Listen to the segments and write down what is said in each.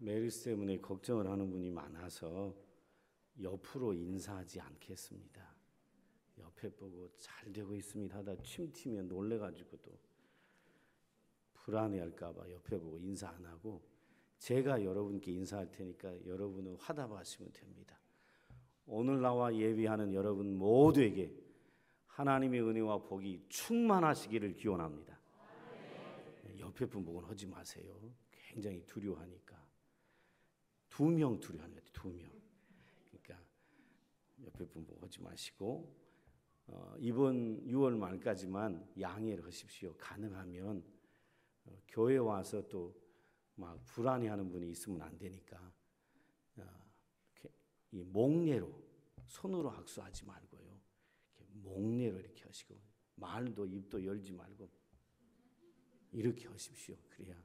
메르스 때문에 걱정을 하는 분이 많아서 옆으로 인사하지 않겠습니다. 옆에 보고 잘 되고 있습니다 하다 침 튀면 놀래가지고 또 불안해할까 봐 옆에 보고 인사 안 하고 제가 여러분께 인사할 테니까 여러분은 화답하시면 됩니다. 오늘 나와 예비하는 여러분 모두에게 하나님의 은혜와 복이 충만하시기를 기원합니다. 옆에 분 보고는 하지 마세요. 굉장히 두려워하니까. 2명 두려워합니다. 2명. 그러니까 옆에 분 보고 하지 마시고 이번 6월 말까지만 양해를 하십시오. 가능하면 교회 와서 또 막 불안해하는 분이 있으면 안 되니까 이 목례로 손으로 악수하지 말고요. 이렇게 목례로 이렇게 하시고 말도 입도 열지 말고 이렇게 하십시오. 그래야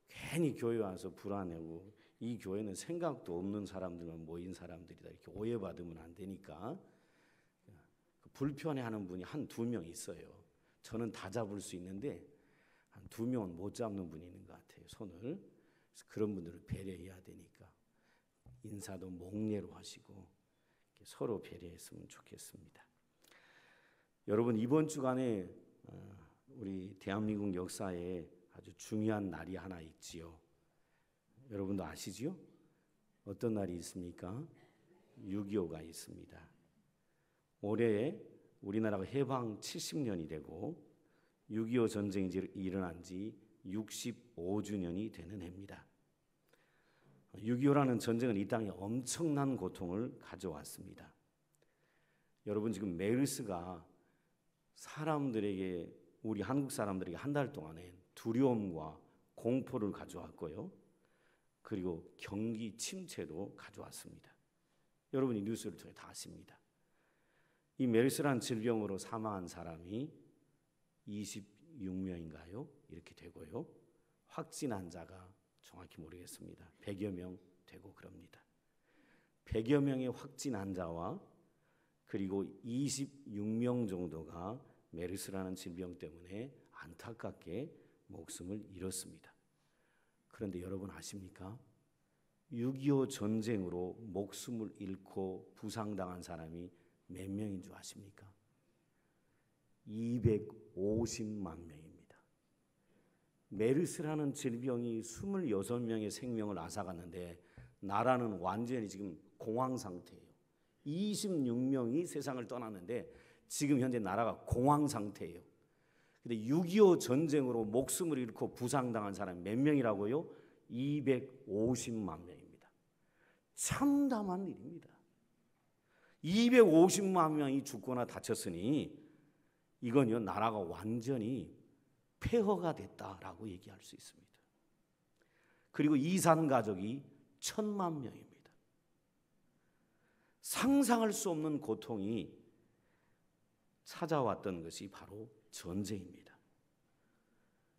괜히 교회 와서 불안해하고 이 교회는 생각도 없는 사람들만 모인 사람들이다 이렇게 오해받으면 안 되니까 불편해하는 분이 1-2명 있어요. 저는 다 잡을 수 있는데 한 2명은 못 잡는 분이 있는 것 같아요. 손을. 그래서 그런 분들을 배려해야 되니까 인사도 목례로 하시고 서로 배려했으면 좋겠습니다. 여러분 이번 주간에 우리 대한민국 역사에 아주 중요한 날이 하나 있지요. 여러분도 아시지요? 어떤 날이 있습니까? 6.25가 있습니다. 올해 우리나라가 해방 70년이 되고 6.25 전쟁이 일어난 지 65주년이 되는 해입니다. 6.25라는 전쟁은 이 땅에 엄청난 고통을 가져왔습니다. 여러분 지금 메르스가 사람들에게 우리 한국 사람들에게 한 달 동안에 두려움과 공포를 가져왔고요. 그리고 경기 침체도 가져왔습니다. 여러분이 뉴스를 통해 다 아십니다. 이 메르스라는 질병으로 사망한 사람이 26명인가요? 이렇게 되고요. 확진 환자가 정확히 모르겠습니다. 100여 명 되고 그럽니다. 100여 명의 확진 환자와 그리고 26명 정도가 메르스라는 질병 때문에 안타깝게 목숨을 잃었습니다. 그런데 여러분 아십니까? 6.25 전쟁으로 목숨을 잃고 부상당한 사람이 몇 명인 줄 아십니까? 250만 명입니다. 메르스라는 질병이 26명의 생명을 앗아갔는데 나라는 완전히 지금 공황 상태예요. 26명이 세상을 떠났는데 지금 현재 나라가 공황 상태예요. 근데 6.25 전쟁으로 목숨을 잃고 부상당한 사람이 몇 명이라고요? 250만 명입니다. 참담한 일입니다. 250만 명이 죽거나 다쳤으니 이건요 나라가 완전히 폐허가 됐다라고 얘기할 수 있습니다. 그리고 이산 가족이 1,000만 명입니다. 상상할 수 없는 고통이 찾아왔던 것이 바로 전쟁입니다.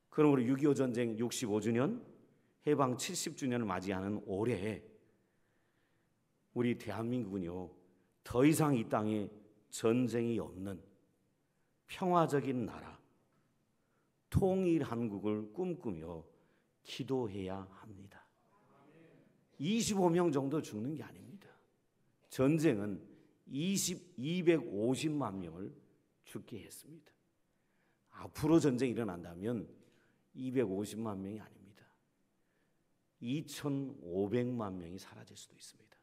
그럼 우리 6.25 전쟁 65주년, 해방 70주년을 맞이하는 올해 우리 대한민국은요 더 이상 이 땅에 전쟁이 없는 평화적인 나라, 통일 한국을 꿈꾸며 기도해야 합니다. 25명 정도 죽는 게 아닙니다. 전쟁은 250만 명을 죽게 했습니다. 앞으로 전쟁이 일어난다면 250만 명이 아닙니다. 2,500만 명이 사라질 수도 있습니다.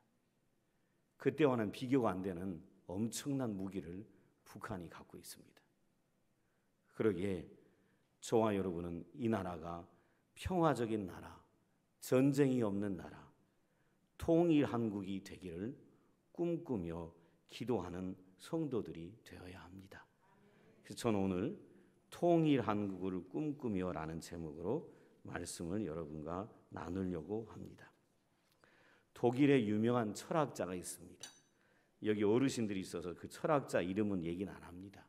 그때와는 비교가 안 되는 엄청난 무기를 북한이 갖고 있습니다. 그러기에 저와 여러분은 이 나라가 평화적인 나라, 전쟁이 없는 나라, 통일 한국이 되기를 꿈꾸며 기도하는 성도들이 되어야 합니다. 그래서 저는 오늘 통일 한국을 꿈꾸며 라는 제목으로 말씀을 여러분과 나누려고 합니다. 독일의 유명한 철학자가 있습니다. 여기 어르신들이 있어서 그 철학자 이름은 얘기는 안 합니다.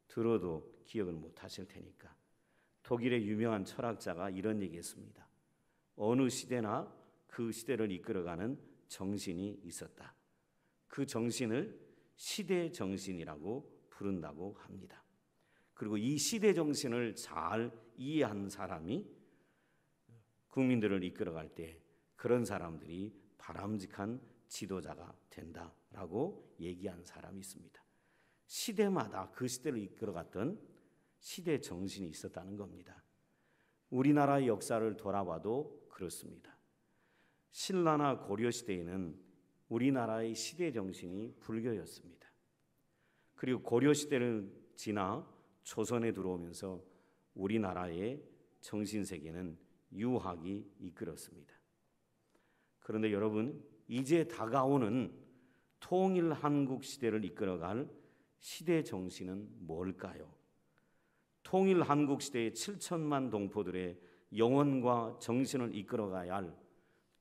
들어도 기억을 못 하실 테니까. 독일의 유명한 철학자가 이런 얘기했습니다. 어느 시대나 그 시대를 이끌어가는 정신이 있었다. 그 정신을 시대 정신이라고 부른다고 합니다. 그리고 이 시대 정신을 잘 이해한 사람이 국민들을 이끌어갈 때 그런 사람들이 바람직한 지도자가 된다라고 얘기한 사람이 있습니다. 시대마다 그 시대를 이끌어갔던 시대 정신이 있었다는 겁니다. 우리나라의 역사를 돌아봐도 그렇습니다. 신라나 고려 시대에는 우리나라의 시대 정신이 불교였습니다. 그리고 고려 시대를 지나 조선에 들어오면서 우리나라의 정신세계는 유학이 이끌었습니다. 그런데 여러분, 이제 다가오는 통일 한국 시대를 이끌어갈 시대 정신은 뭘까요? 통일 한국 시대의 7천만 동포들의 영혼과 정신을 이끌어가야 할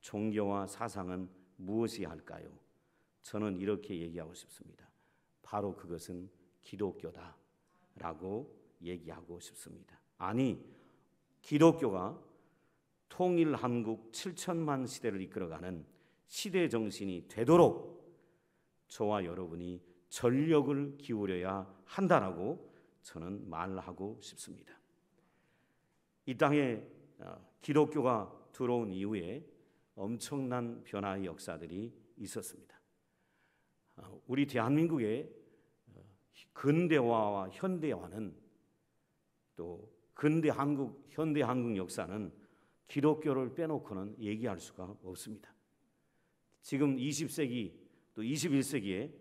종교와 사상은 무엇이 할까요? 저는 이렇게 얘기하고 싶습니다. 바로 그것은 기독교다라고 얘기하고 싶습니다. 아니, 기독교가 통일 한국 7천만 시대를 이끌어가는 시대 정신이 되도록 저와 여러분이 전력을 기울여야 한다라고 저는 말하고 싶습니다. 이 땅에 기독교가 들어온 이후에 엄청난 변화의 역사들이 있었습니다. 우리 대한민국의 근대화와 현대화는 또 근대 한국, 현대 한국 역사는 기독교를 빼놓고는 얘기할 수가 없습니다. 지금 20세기 또 21세기에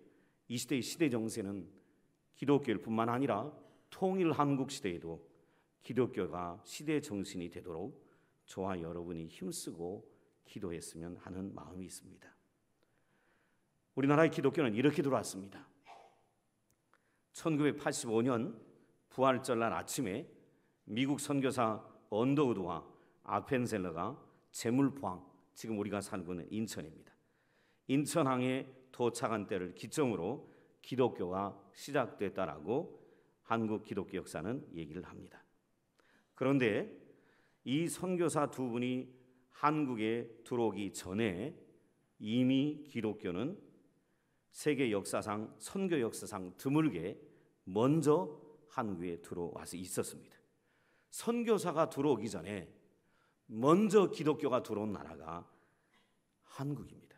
이 시대의 시대 정세는 기독교일 뿐만 아니라 통일 한국 시대에도 기독교가 시대 정신이 되도록 저와 여러분이 힘쓰고 기도했으면 하는 마음이 있습니다. 우리나라의 기독교는 이렇게 들어왔습니다. 1985년 부활절날 아침에 미국 선교사 언더우드와 아펜셀러가 제물포항, 지금 우리가 살고 있는 인천입니다. 인천항에 도착한 때를 기점으로 기독교가 시작됐다라고 한국 기독교 역사는 얘기를 합니다. 그런데 이 선교사 두 분이 한국에 들어오기 전에 이미 기독교는 세계 역사상, 선교 역사상 드물게 먼저 한국에 들어와서 있었습니다. 선교사가 들어오기 전에 먼저 기독교가 들어온 나라가 한국입니다.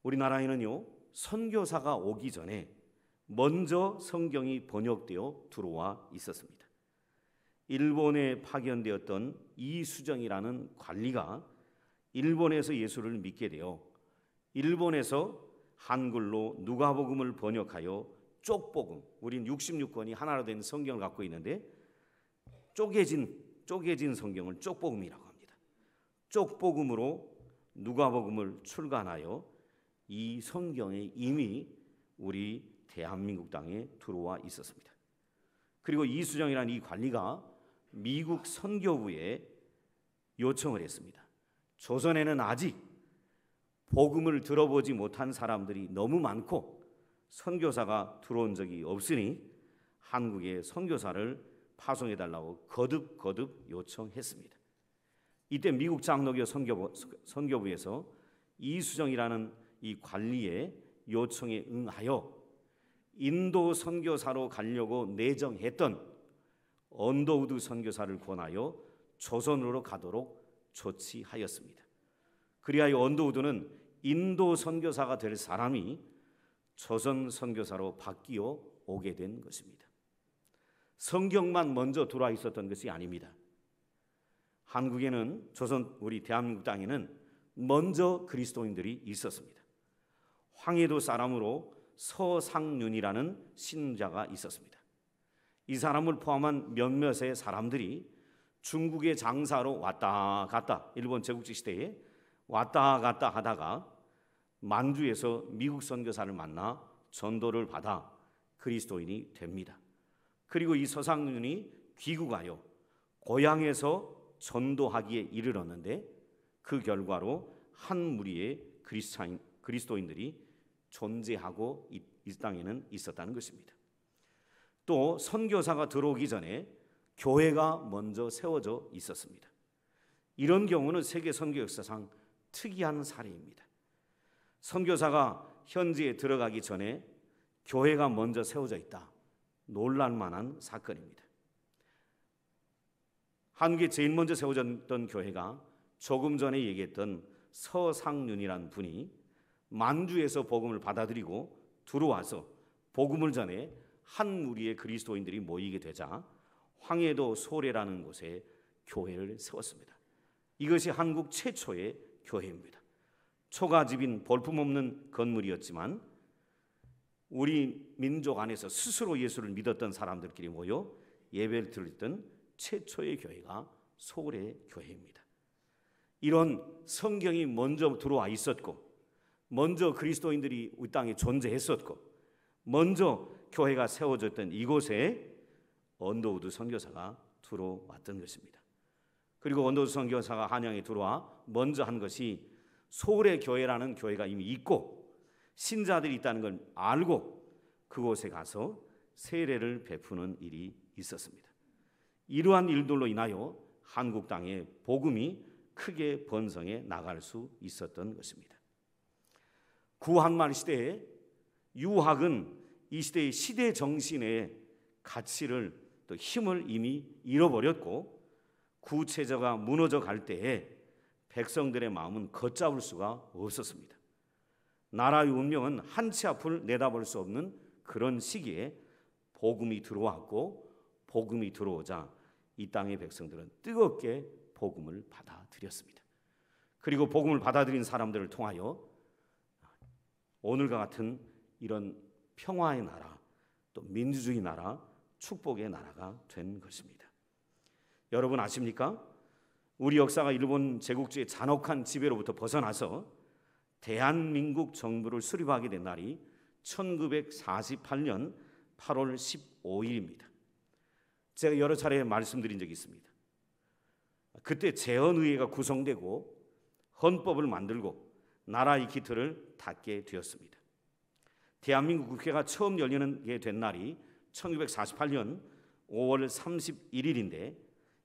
우리나라에는요, 선교사가 오기 전에 먼저 성경이 번역되어 들어와 있었습니다. 일본에 파견되었던 이수정이라는 관리가 일본에서 예수를 믿게 되어 일본에서 한글로 누가복음을 번역하여 쪽복음, 우린 66권이 하나로 된 성경을 갖고 있는데 쪼개진 성경을 쪽복음이라고 합니다. 쪽복음으로 누가복음을 출간하여 이 성경에 이미 우리 대한민국 땅에 들어와 있었습니다. 그리고 이수정이라는 이 관리가 미국 선교부에 요청을 했습니다. 조선에는 아직 복음을 들어보지 못한 사람들이 너무 많고 선교사가 들어온 적이 없으니 한국에 선교사를 파송해달라고 거듭 요청했습니다. 이때 미국 장로교 선교부에서 이수정이라는 이 관리의 요청에 응하여 인도 선교사로 가려고 내정했던 언더우드 선교사를 권하여 조선으로 가도록 조치하였습니다. 그리하여 언더우드는 인도 선교사가 될 사람이 조선 선교사로 바뀌어 오게 된 것입니다. 성경만 먼저 들어와 있었던 것이 아닙니다. 한국에는 우리 대한민국 땅에는 먼저 그리스도인들이 있었습니다. 황해도 사람으로 서상륜이라는 신자가 있었습니다. 이 사람을 포함한 몇몇의 사람들이 중국의 장사로 왔다 갔다, 일본 제국지 시대에 왔다 갔다 하다가 만주에서 미국 선교사를 만나 전도를 받아 그리스도인이 됩니다. 그리고 이 서상륜이 귀국하여 고향에서 전도하기에 이르렀는데 그 결과로 한 무리의 그리스도인들이 존재하고 이 땅에는 있었다는 것입니다. 또 선교사가 들어오기 전에 교회가 먼저 세워져 있었습니다. 이런 경우는 세계 선교 역사상 특이한 사례입니다. 선교사가 현지에 들어가기 전에 교회가 먼저 세워져 있다. 놀랄만한 사건입니다. 한국에 제일 먼저 세워졌던 교회가 조금 전에 얘기했던 서상륜이라는 분이 만주에서 복음을 받아들이고 들어와서 복음을 전해 한 무리의 그리스도인들이 모이게 되자 황해도 소래라는 곳에 교회를 세웠습니다. 이것이 한국 최초의 교회입니다. 초가집인 볼품없는 건물이었지만 우리 민족 안에서 스스로 예수를 믿었던 사람들끼리 모여 예배를 드렸던 최초의 교회가 소래 교회입니다. 이런 성경이 먼저 들어와 있었고, 먼저 그리스도인들이 이 땅에 존재했었고, 먼저 교회가 세워졌던 이곳에 언더우드 선교사가 들어왔던 것입니다. 그리고 언더우드 선교사가 한양에 들어와 먼저 한 것이 소래 교회라는 교회가 이미 있고 신자들이 있다는 걸 알고 그곳에 가서 세례를 베푸는 일이 있었습니다. 이러한 일들로 인하여 한국 땅에 복음이 크게 번성해 나갈 수 있었던 것입니다. 구한말 시대에 유학은 이 시대의 시대 정신의 가치를 또 힘을 이미 잃어버렸고 구체제가 무너져 갈 때에 백성들의 마음은 걷잡을 수가 없었습니다. 나라의 운명은 한치 앞을 내다볼 수 없는 그런 시기에 복음이 들어왔고 복음이 들어오자 이 땅의 백성들은 뜨겁게 복음을 받아들였습니다. 그리고 복음을 받아들인 사람들을 통하여 오늘과 같은 이런 평화의 나라, 또 민주주의 나라, 축복의 나라가 된 것입니다. 여러분 아십니까? 우리 역사가 일본 제국주의 잔혹한 지배로부터 벗어나서 대한민국 정부를 수립하게 된 날이 1948년 8월 15일입니다. 제가 여러 차례 말씀드린 적이 있습니다. 그때 재헌의회가 구성되고 헌법을 만들고 나라의 기틀을 닫게 되었습니다. 대한민국 국회가 처음 열리게 된 날이 1948년 5월 31일인데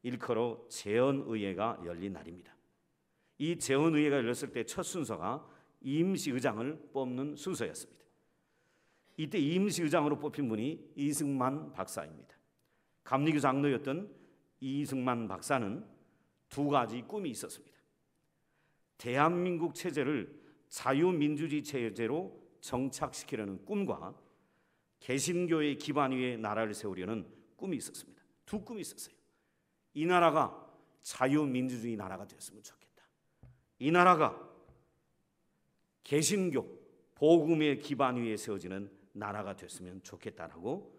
일컬어 재헌의회가 열린 날입니다. 이 재헌의회가 열렸을 때 첫 순서가 임시의장을 뽑는 순서였습니다. 이때 임시의장으로 뽑힌 분이 이승만 박사입니다. 감리교 장로였던 이승만 박사는 두 가지 꿈이 있었습니다. 대한민국 체제를 자유민주주의 체제로 정착시키려는 꿈과 개신교의 기반 위에 나라를 세우려는 꿈이 있었습니다. 두 꿈이 있었어요. 이 나라가 자유민주주의 나라가 되었으면 좋겠다. 이 나라가 개신교, 복음의 기반 위에 세워지는 나라가 됐으면 좋겠다라고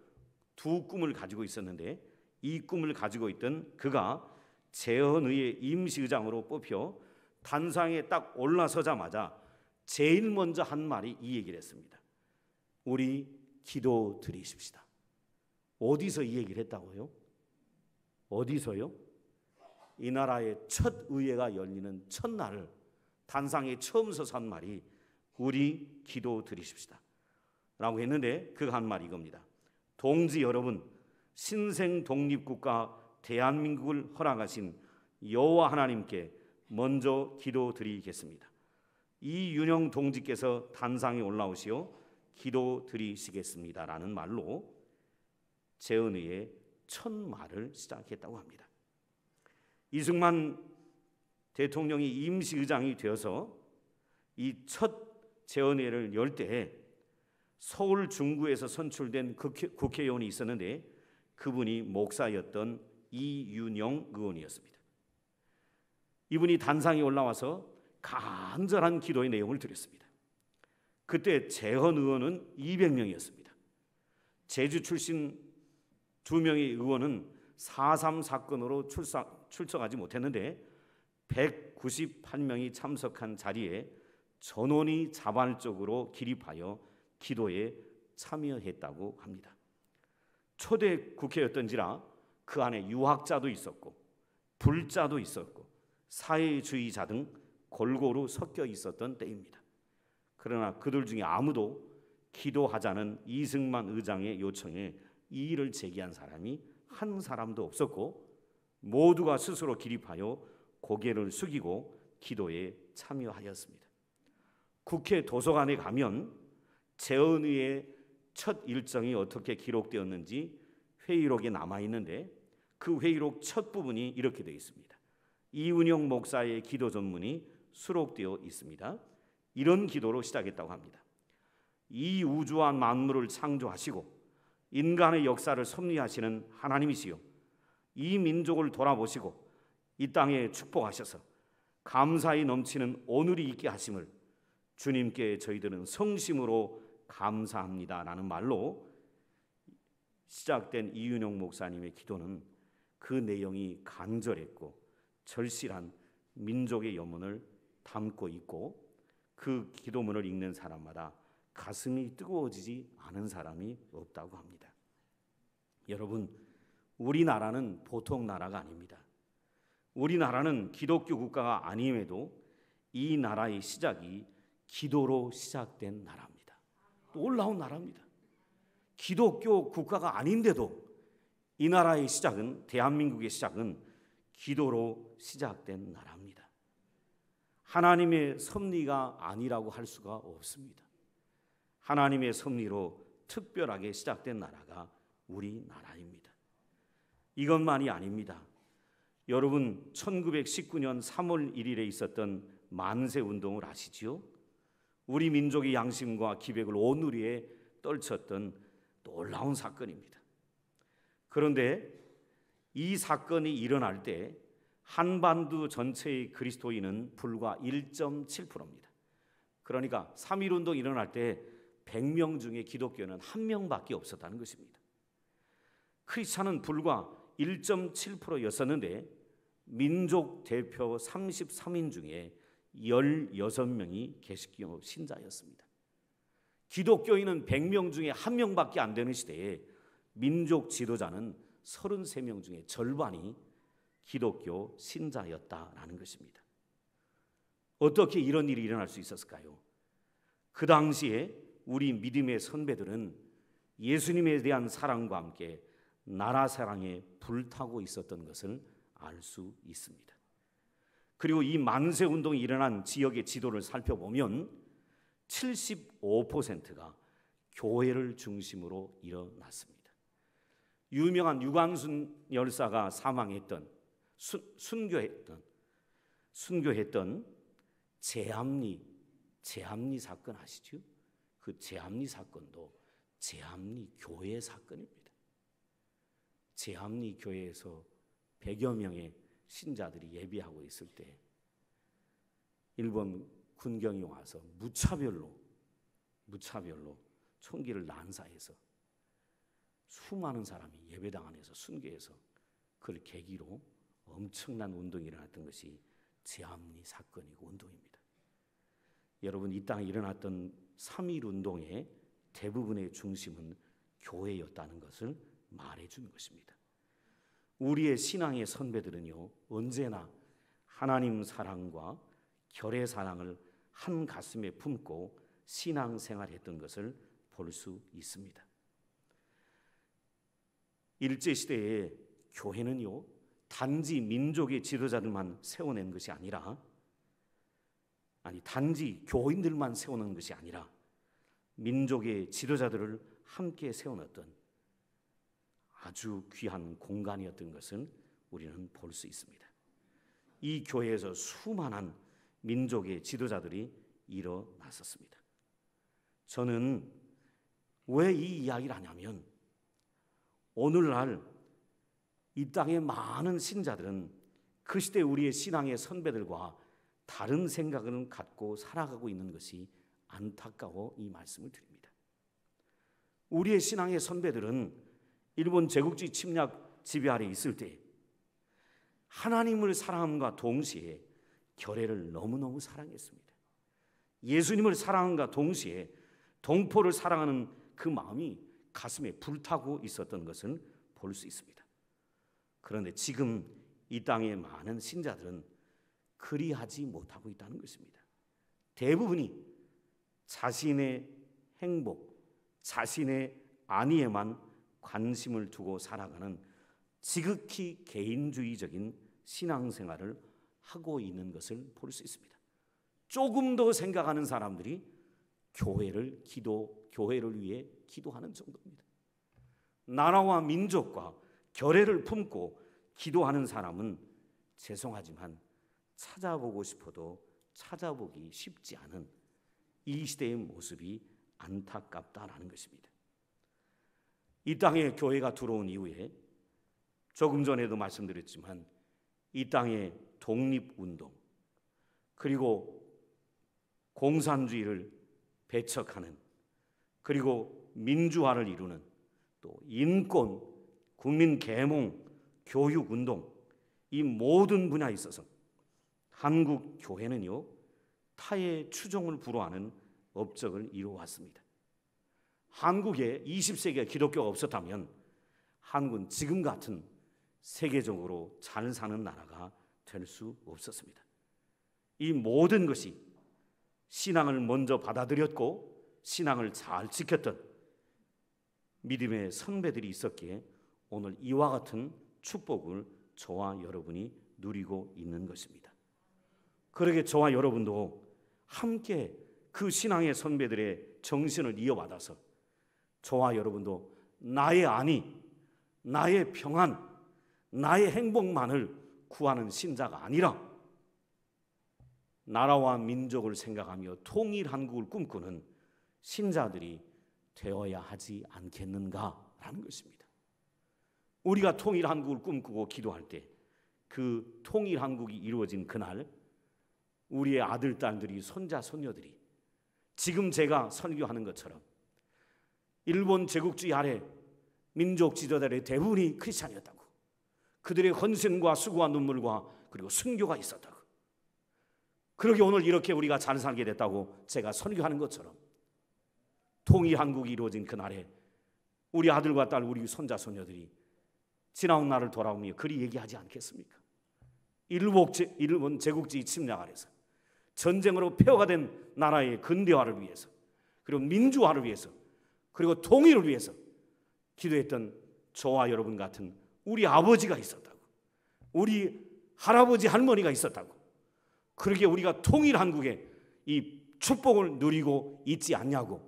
두 꿈을 가지고 있었는데 이 꿈을 가지고 있던 그가 재헌의회 임시의장으로 뽑혀 단상에 딱 올라서자마자 제일 먼저 한 말이 이 얘기를 했습니다. 우리 기도 드리십시다. 어디서 이 얘기를 했다고요? 어디서요? 이 나라의 첫 의회가 열리는 첫날 단상에 처음 서서 한 말이 우리 기도 드리십시다 라고 했는데 그가 한 말이 이겁니다. 동지 여러분, 신생 독립국가 대한민국을 허락하신 여호와 하나님께 먼저 기도 드리겠습니다. 이윤영 동지께서 단상에 올라오시어 기도 드리시겠습니다 라는 말로 재헌의회 첫 말을 시작했다고 합니다. 이승만 대통령이 임시의장이 되어서 이 첫 재헌회를 열 때 서울 중구에서 선출된 국회의원이 있었는데 그분이 목사였던 이윤영 의원이었습니다. 이분이 단상에 올라와서 간절한 기도의 내용을 드렸습니다. 그때 재헌 의원은 200명이었습니다. 제주 출신 2명의 의원은 4.3 사건으로 출석하지 못했는데 198명이 참석한 자리에 전원이 자발적으로 기립하여 기도에 참여했다고 합니다. 초대 국회였던지라 그 안에 유학자도 있었고 불자도 있었고 사회주의자 등 골고루 섞여 있었던 때입니다. 그러나 그들 중에 아무도 기도하자는 이승만 의장의 요청에 이의를 제기한 사람이 한 사람도 없었고 모두가 스스로 기립하여 고개를 숙이고 기도에 참여하였습니다. 국회 도서관에 가면 재헌의의 첫 일정이 어떻게 기록되었는지 회의록에 남아있는데 그 회의록 첫 부분이 이렇게 되어 있습니다. 이은영 목사의 기도 전문이 수록되어 있습니다. 이런 기도로 시작했다고 합니다. 이 우주와 만물을 창조하시고 인간의 역사를 섭리하시는 하나님이시여, 이 민족을 돌아보시고 이 땅에 축복하셔서 감사히 넘치는 오늘이 있게 하심을 주님께 저희들은 성심으로 감사합니다라는 말로 시작된 이윤용 목사님의 기도는 그 내용이 간절했고 절실한 민족의 염원을 담고 있고, 그 기도문을 읽는 사람마다 가슴이 뜨거워지지 않은 사람이 없다고 합니다. 여러분, 우리나라는 보통 나라가 아닙니다. 우리나라는 기독교 국가가 아님에도 이 나라의 시작이 기도로 시작된 나라입니다. 놀라운 나라입니다. 기독교 국가가 아닌데도 이 나라의 시작은, 대한민국의 시작은 기도로 시작된 나라입니다. 하나님의 섭리가 아니라고 할 수가 없습니다. 하나님의 섭리로 특별하게 시작된 나라가 우리나라입니다. 이것만이 아닙니다. 여러분, 1919년 3월 1일에 있었던 만세운동을 아시지요? 우리 민족의 양심과 기백을 온누리에 떨쳤던 놀라운 사건입니다. 그런데 이 사건이 일어날 때 한반도 전체의 그리스도인은 불과 1.7%입니다. 그러니까 3.1운동 일어날 때 100명 중에 기독교는 1명밖에 없었다는 것입니다. 크리스찬은 불과 1.7%였었는데 민족 대표 33인 중에 16명이 개신교 신자였습니다. 기독교인은 100명 중에 1명밖에 안 되는 시대에 민족 지도자는 33명 중에 절반이 기독교 신자였다라는 것입니다. 어떻게 이런 일이 일어날 수 있었을까요? 그 당시에 우리 믿음의 선배들은 예수님에 대한 사랑과 함께 나라 사랑에 불타고 있었던 것을 알 수 있습니다. 그리고 이 만세운동이 일어난 지역의 지도를 살펴보면 75%가 교회를 중심으로 일어났습니다. 유명한 유관순 열사가 사망했던 순교했던 제암리 사건 아시죠? 그 제암리 사건도 제암리 교회 사건입니다. 제암리 교회에서 100여 명의 신자들이 예배하고 있을 때 일본 군경이 와서 무차별로 총기를 난사해서 수많은 사람이 예배당 안에서 순교해서 그걸 계기로 엄청난 운동이 일어났던 것이 제암리 사건이고 운동입니다. 여러분, 이 땅에 일어났던 3.1 운동의 대부분의 중심은 교회였다는 것을 말해주는 것입니다. 우리의 신앙의 선배들은요, 언제나 하나님 사랑과 결의 사랑을 한 가슴에 품고 신앙생활했던 것을 볼 수 있습니다. 일제시대에 교회는요, 단지 민족의 지도자들만 세워낸 것이 아니라, 단지 교인들만 세워놓은 것이 아니라 민족의 지도자들을 함께 세워놨던 아주 귀한 공간이었던 것을 우리는 볼 수 있습니다. 이 교회에서 수많은 민족의 지도자들이 일어났었습니다. 저는 왜 이 이야기를 하냐면, 오늘날 이 땅의 많은 신자들은 그 시대 우리의 신앙의 선배들과 다른 생각을 갖고 살아가고 있는 것이 안타까워 이 말씀을 드립니다. 우리의 신앙의 선배들은 일본 제국주의 침략 지배 아래 있을 때 하나님을 사랑함과 동시에 결례를 너무너무 사랑했습니다. 예수님을 사랑함과 동시에 동포를 사랑하는 그 마음이 가슴에 불타고 있었던 것을 볼 수 있습니다. 그런데 지금 이 땅의 많은 신자들은 그리하지 못하고 있다는 것입니다. 대부분이 자신의 행복, 자신의 안위에만 관심을 두고 살아가는 지극히 개인주의적인 신앙생활을 하고 있는 것을 볼 수 있습니다. 조금 더 생각하는 사람들이 교회를 위해 기도하는 정도입니다. 나라와 민족과 결례를 품고 기도하는 사람은 죄송하지만 찾아보고 싶어도 찾아보기 쉽지 않은 이 시대의 모습이 안타깝다라는 것입니다. 이 땅에 교회가 들어온 이후에 조금 전에도 말씀드렸지만 이 땅의 독립운동 그리고 공산주의를 배척하는 그리고 민주화를 이루는 또 인권, 국민 계몽, 교육운동 이 모든 분야에 있어서 한국 교회는요 타의 추종을 불허하는 업적을 이루어왔습니다. 한국에 20세기에 기독교가 없었다면 한국은 지금 같은 세계적으로 잘 사는 나라가 될 수 없었습니다. 이 모든 것이 신앙을 먼저 받아들였고 신앙을 잘 지켰던 믿음의 선배들이 있었기에 오늘 이와 같은 축복을 저와 여러분이 누리고 있는 것입니다. 그러게 저와 여러분도 함께 그 신앙의 선배들의 정신을 이어받아서 저와 여러분도 나의 안위, 나의 평안, 나의 행복만을 구하는 신자가 아니라 나라와 민족을 생각하며 통일 한국을 꿈꾸는 신자들이 되어야 하지 않겠는가라는 것입니다. 우리가 통일 한국을 꿈꾸고 기도할 때 그 통일 한국이 이루어진 그날 우리의 아들, 딸들이, 손자, 손녀들이 지금 제가 설교하는 것처럼 일본 제국주의 아래 민족 지도자들의 대부분이 크리스찬이었다고, 그들의 헌신과 수고와 눈물과 그리고 순교가 있었다고, 그러게 오늘 이렇게 우리가 잘 살게 됐다고 제가 설교하는 것처럼 통일 한국이 이루어진 그날에 우리 아들과 딸, 우리 손자, 손녀들이 지나온 날을 돌아오며 그리 얘기하지 않겠습니까? 일본 제국주의 침략 아래서 전쟁으로 폐허가 된 나라의 근대화를 위해서 그리고 민주화를 위해서 그리고 통일을 위해서 기도했던 저와 여러분 같은 우리 아버지가 있었다고, 우리 할아버지 할머니가 있었다고, 그러게 우리가 통일 한국에 이 축복을 누리고 있지 않냐고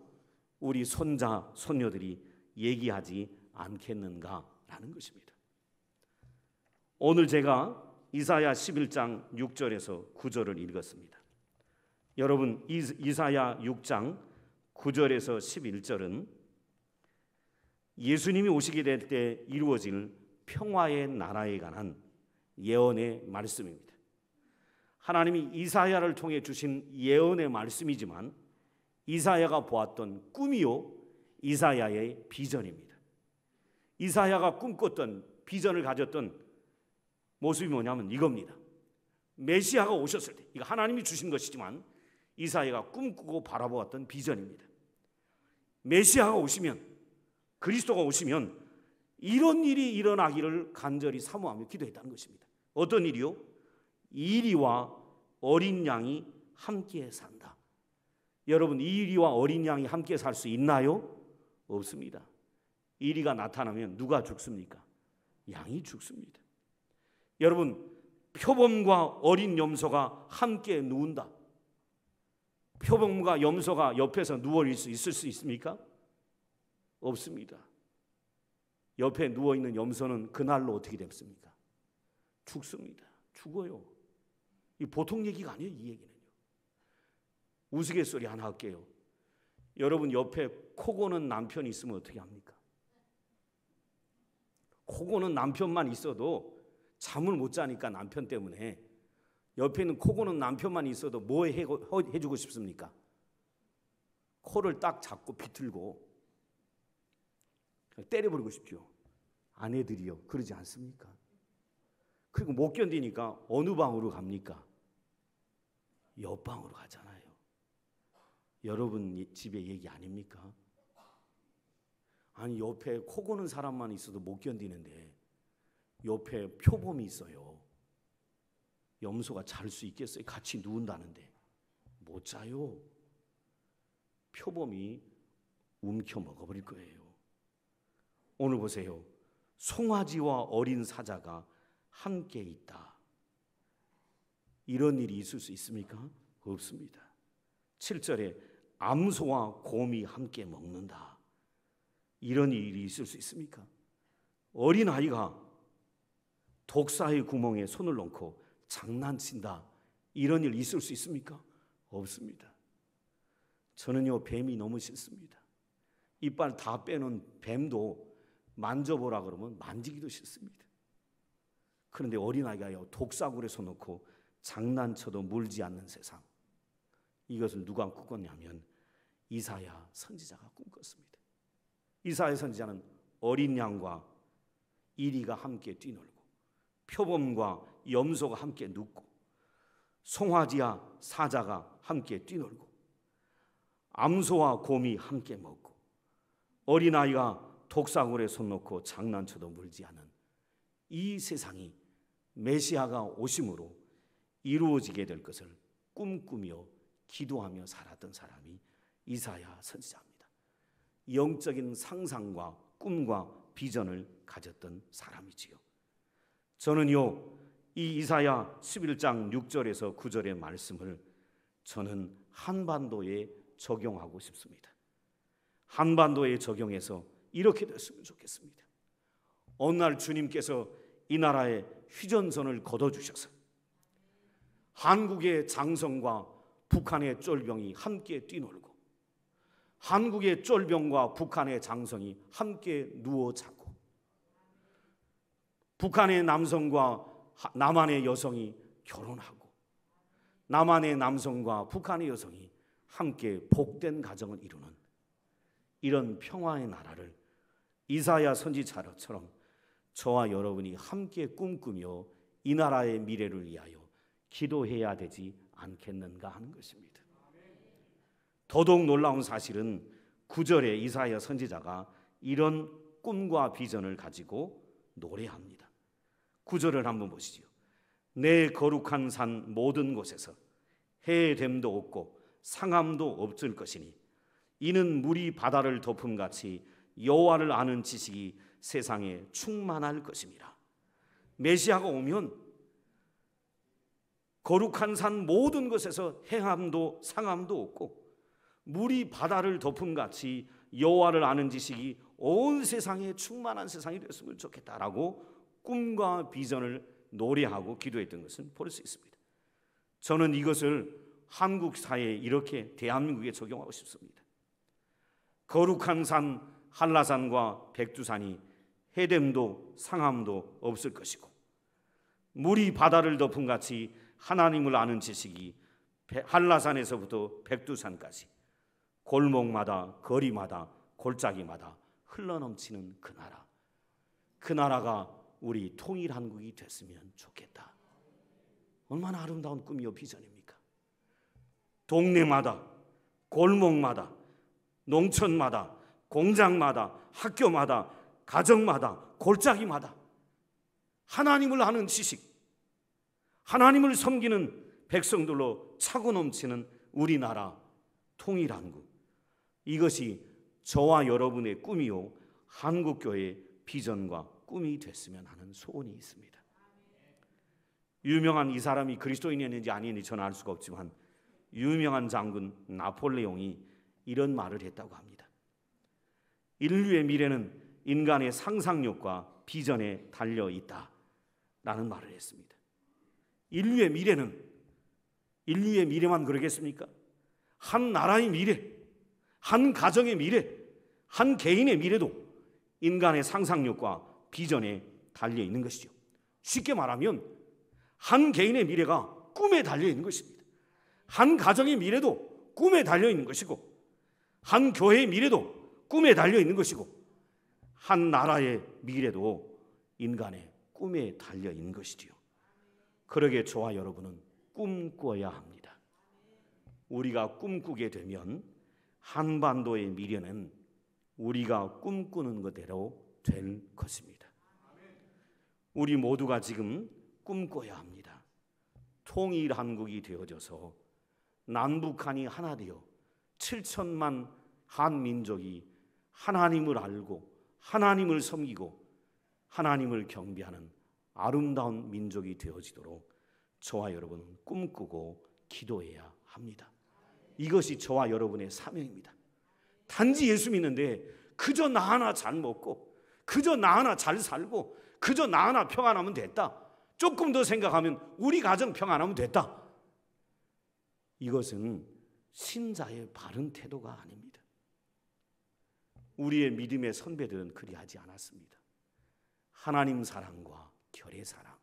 우리 손자 손녀들이 얘기하지 않겠는가라는 것입니다. 오늘 제가 이사야 11장 6절에서 9절을 읽었습니다. 여러분, 이사야 6장 9절에서 11절은 예수님이 오시게 될 때 이루어질 평화의 나라에 관한 예언의 말씀입니다. 하나님이 이사야를 통해 주신 예언의 말씀이지만 이사야가 보았던 꿈이요 이사야의 비전입니다. 이사야가 꿈꿨던 비전을 가졌던 모습이 뭐냐면 이겁니다. 메시아가 오셨을 때, 이거 하나님이 주신 것이지만 이사야가 꿈꾸고 바라보았던 비전입니다. 메시아가 오시면, 그리스도가 오시면 이런 일이 일어나기를 간절히 사모하며 기도했다는 것입니다. 어떤 일이요? 이리와 어린 양이 함께 산다. 여러분, 이리와 어린 양이 함께 살 수 있나요? 없습니다. 이리가 나타나면 누가 죽습니까? 양이 죽습니다. 여러분, 표범과 어린 염소가 함께 누운다. 표범과 염소가 옆에서 누워 있을 수 있습니까? 없습니다. 옆에 누워있는 염소는 그날로 어떻게 됐습니까? 죽습니다. 죽어요. 이 보통 얘기가 아니에요. 이 얘기는요. 우스갯소리 하나 할게요. 여러분 옆에 코 고는 남편이 있으면 어떻게 합니까? 코 고는 남편만 있어도 잠을 못 자니까 남편 때문에 옆에 있는 코 고는 남편만 있어도 뭐 해주고 싶습니까? 코를 딱 잡고 비틀고 때려버리고 싶죠. 아내들이요. 그러지 않습니까? 그리고 못 견디니까 어느 방으로 갑니까? 옆방으로 가잖아요. 여러분 집에 얘기 아닙니까? 아니 옆에 코 고는 사람만 있어도 못 견디는데 옆에 표범이 있어요. 염소가 잘 수 있겠어요? 같이 누운다는데 못 자요. 표범이 움켜 먹어버릴 거예요. 오늘 보세요. 송아지와 어린 사자가 함께 있다. 이런 일이 있을 수 있습니까? 없습니다. 7절에 암소와 곰이 함께 먹는다. 이런 일이 있을 수 있습니까? 어린아이가 독사의 구멍에 손을 넣고 장난친다, 이런 일 있을 수 있습니까? 없습니다. 저는요, 뱀이 너무 싫습니다. 이빨 다 빼놓은 뱀도 만져보라 그러면 만지기도 싫습니다. 그런데 어린아이가요, 독사굴에 손 넣고 장난쳐도 물지 않는 세상, 이것을 누가 꿈꿨냐면 이사야 선지자가 꿈꿨습니다. 이사야 선지자는 어린 양과 이리가 함께 뛰놀고 표범과 염소가 함께 눕고 송아지와 사자가 함께 뛰놀고 암소와 곰이 함께 먹고 어린아이가 독사굴에 손 놓고 장난쳐도 물지 않은 이 세상이 메시아가 오심으로 이루어지게 될 것을 꿈꾸며 기도하며 살았던 사람이 이사야 선지자입니다. 영적인 상상과 꿈과 비전을 가졌던 사람이지요. 저는요, 이 이사야 11장 6절에서 9절의 말씀을 저는 한반도에 적용하고 싶습니다. 한반도에 적용해서 이렇게 됐으면 좋겠습니다. 어느 날 주님께서 이 나라에 휴전선을 걷어주셔서 한국의 장성과 북한의 쫄병이 함께 뛰놀고 한국의 쫄병과 북한의 장성이 함께 누워 자고 북한의 남성과 남한의 여성이 결혼하고 남한의 남성과 북한의 여성이 함께 복된 가정을 이루는 이런 평화의 나라를 이사야 선지자처럼 저와 여러분이 함께 꿈꾸며 이 나라의 미래를 위하여 기도해야 되지 않겠는가 하는 것입니다. 더더욱 놀라운 사실은 9절에 이사야 선지자가 이런 꿈과 비전을 가지고 노래합니다. 9절을 한번 보시죠. 내 거룩한 산 모든 곳에서 해됨도 없고 상함도 없을 것이니 이는 물이 바다를 덮음같이 여호와를 아는 지식이 세상에 충만할 것입니다. 메시아가 오면 거룩한 산 모든 것에서 해함도 상함도 없고 물이 바다를 덮음같이 여호와를 아는 지식이 온 세상에 충만한 세상이 되었으면 좋겠다라고 꿈과 비전을 노래하고 기도했던 것을 볼 수 있습니다. 저는 이것을 한국 사회에 이렇게 대한민국에 적용하고 싶습니다. 거룩한 산 한라산과 백두산이 해됨도 상함도 없을 것이고 물이 바다를 덮음같이 하나님을 아는 지식이 한라산에서부터 백두산까지 골목마다 거리마다 골짜기마다 흘러넘치는 그 나라, 그 나라가 우리 통일한국이 됐으면 좋겠다. 얼마나 아름다운 꿈이요 비전입니까? 동네마다 골목마다 농촌마다 공장마다 학교마다 가정마다 골짜기마다 하나님을 아는 지식, 하나님을 섬기는 백성들로 차고 넘치는 우리나라 통일한국, 이것이 저와 여러분의 꿈이요 한국교회의 비전과 꿈이 됐으면 하는 소원이 있습니다. 유명한 이 사람이 그리스도인이었는지 아닌지 저는 알 수가 없지만 유명한 장군 나폴레옹이 이런 말을 했다고 합니다. 인류의 미래는 인간의 상상력과 비전에 달려 있다라는 말을 했습니다. 인류의 미래만 그러겠습니까? 한 나라의 미래, 한 가정의 미래, 한 개인의 미래도 인간의 상상력과 비전에 달려 있는 것이죠. 쉽게 말하면 한 개인의 미래가 꿈에 달려 있는 것입니다. 한 가정의 미래도 꿈에 달려 있는 것이고 한 교회의 미래도 꿈에 달려 있는 것이고 한 나라의 미래도 인간의 꿈에 달려 있는 것이지요. 그러기에 저와 여러분은 꿈꿔야 합니다. 우리가 꿈꾸게 되면 한반도의 미래는 우리가 꿈꾸는 것대로 될 것입니다. 우리 모두가 지금 꿈꿔야 합니다. 통일한국이 되어져서 남북한이 하나 되어 7천만 한민족이 하나님을 알고 하나님을 섬기고 하나님을 경배하는 아름다운 민족이 되어지도록 저와 여러분은 꿈꾸고 기도해야 합니다. 이것이 저와 여러분의 사명입니다. 단지 예수 믿는데 그저 나 하나 잘 먹고 그저 나 하나 잘 살고 그저 나 하나 평안하면 됐다. 조금 더 생각하면 우리 가정 평안하면 됐다. 이것은 신자의 바른 태도가 아닙니다. 우리의 믿음의 선배들은 그리하지 않았습니다. 하나님 사랑과 결의 사랑,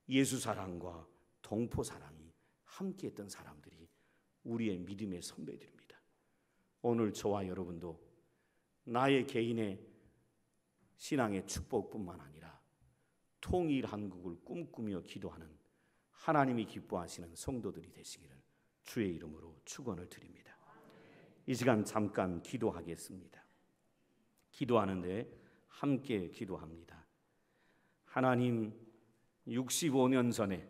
예수 사랑과 동포 사랑이 함께했던 사람들이 우리의 믿음의 선배들입니다. 오늘 저와 여러분도 나의 개인의 신앙의 축복뿐만 아니라 통일 한국을 꿈꾸며 기도하는 하나님이 기뻐하시는 성도들이 되시기를 주의 이름으로 축원을 드립니다. 이 시간 잠깐 기도하겠습니다. 기도하는데 함께 기도합니다. 하나님, 65년 전에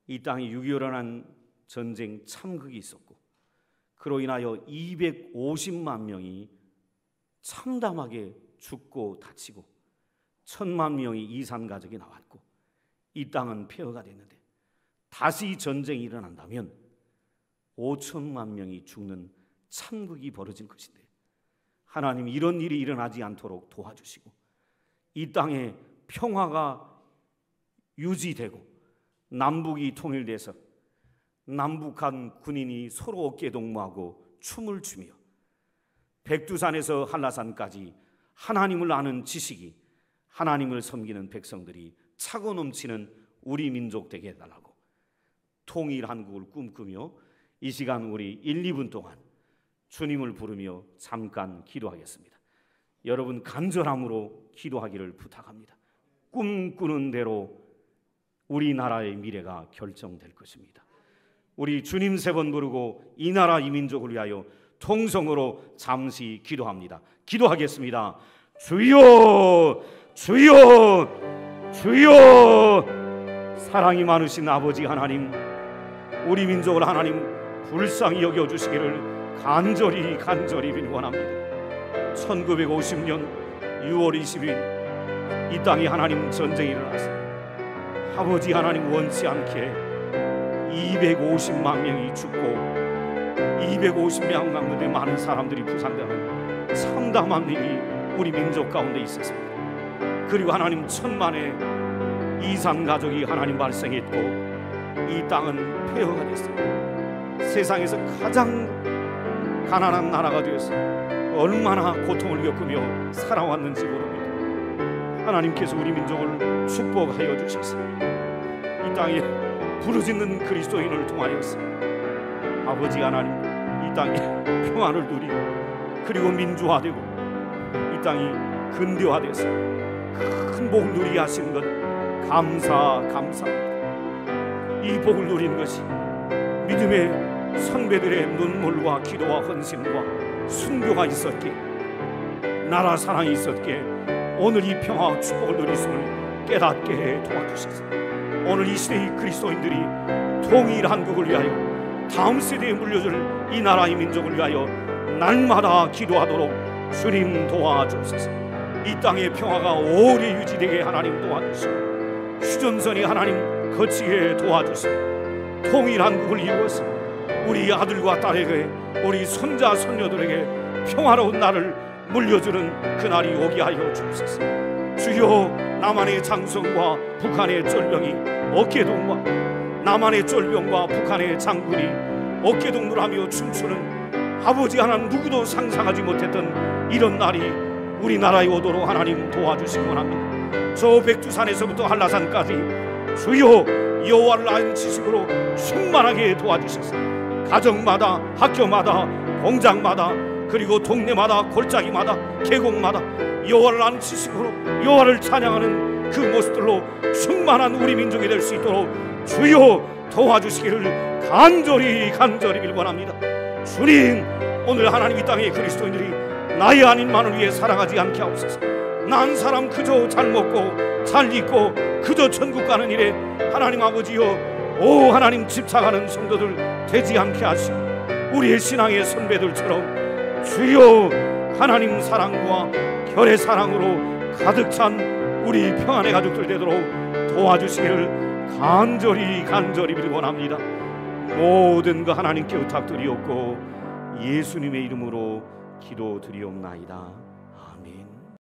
이 땅에 6.25라는 전쟁 참극이 있었고 그로 인하여 250만 명이 참담하게 죽고 다치고 1000만 명이 이산 가족이 나왔고 이 땅은 폐허가 됐는데 다시 전쟁이 일어난다면 5천만 명이 죽는 참극이 벌어질 것인데 하나님, 이런 일이 일어나지 않도록 도와주시고 이 땅에 평화가 유지되고 남북이 통일돼서 남북한 군인이 서로 어깨동무하고 춤을 추며 백두산에서 한라산까지 하나님을 아는 지식이, 하나님을 섬기는 백성들이 차고 넘치는 우리 민족 되게 해달라고 통일 한국을 꿈꾸며 이 시간 우리 1, 2분 동안 주님을 부르며 잠깐 기도하겠습니다. 여러분 간절함으로 기도하기를 부탁합니다. 꿈꾸는 대로 우리나라의 미래가 결정될 것입니다. 우리 주님 3번 부르고 이 나라 이 민족을 위하여 통성으로 잠시 기도합니다. 기도하겠습니다. 주여, 주여, 주여. 사랑이 많으신 아버지 하나님, 우리 민족을 하나님 불쌍히 여겨주시기를 간절히 빌원합니다. 1950년 6월 20일 이 땅에 하나님 전쟁이 일어나서 아버지 하나님 원치 않게 250만 명이 죽고 250명 가운데 많은 사람들이 부상되는 참담한 일이 우리 민족 가운데 있었습니다. 그리고 하나님 1000만의 이산 가족이 하나님 발생했고 이 땅은 폐허가 됐습니다. 세상에서 가장 가난한 나라가 되어서 얼마나 고통을 겪으며 살아왔는지 모릅니다. 하나님께서 우리 민족을 축복하여 주셔서 이 땅에 부르짖는 그리스도인을 통하여서 아버지 하나님 이 땅에 평안을 누리고 그리고 민주화되고 이 땅이 근대화돼서 큰 복을 누리게 하시는 것 감사합니다. 이 복을 누리는 것이 믿음의 선배들의 눈물과 기도와 헌신과 순교가 있었기에 나라 사랑이 있었기에 오늘 이 평화와 축복을 누리심을 깨닫게 해 도와주셔서 오늘 이 시대의 그리스도인들이 통일 한국을 위하여 다음 세대에 물려줄 이 나라의 민족을 위하여 날마다 기도하도록 주님 도와주옵소서. 이 땅의 평화가 오래 유지되게 하나님 도와주시고 휴전선이 하나님 거치게 도와주시고 통일 한국을 이루어서 우리 아들과 딸에게 우리 손자 손녀들에게 평화로운 날을 물려주는 그날이 오게 하여 주옵소서. 주여, 남한의 장성과 북한의 쫄병이 어깨동무하고 남한의 쫄병과 북한의 장군이 어깨동무하며 춤추는 아버지 하나님 누구도 상상하지 못했던 이런 날이 우리나라에 오도록 하나님 도와주시기 원합니다. 저 백두산에서부터 한라산까지 주여 여호와를 아는 지식으로 충만하게 도와주셔서 가정마다 학교마다 공장마다 그리고 동네마다 골짜기마다 계곡마다 여호와를 아는 지식으로 여호와를 찬양하는 그 모습들로 충만한 우리 민족이 될 수 있도록 주여 도와주시기를 간절히 빌원합니다. 주님, 오늘 하나님 이 땅의 그리스도인들이 나의 아닌 만을 위해 살아가지 않게 하옵소서. 난 사람 그저 잘 먹고 잘 입고 그저 천국 가는 일에 하나님 아버지여 오 하나님 집착하는 성도들 되지 않게 하시고 우리의 신앙의 선배들처럼 주여 하나님 사랑과 결의 사랑으로 가득 찬 우리 평안의 가족들 되도록 도와주시기를 간절히 빌원합니다. 모든 거 하나님께 의탁드리옵고 예수님의 이름으로 기도드리옵나이다.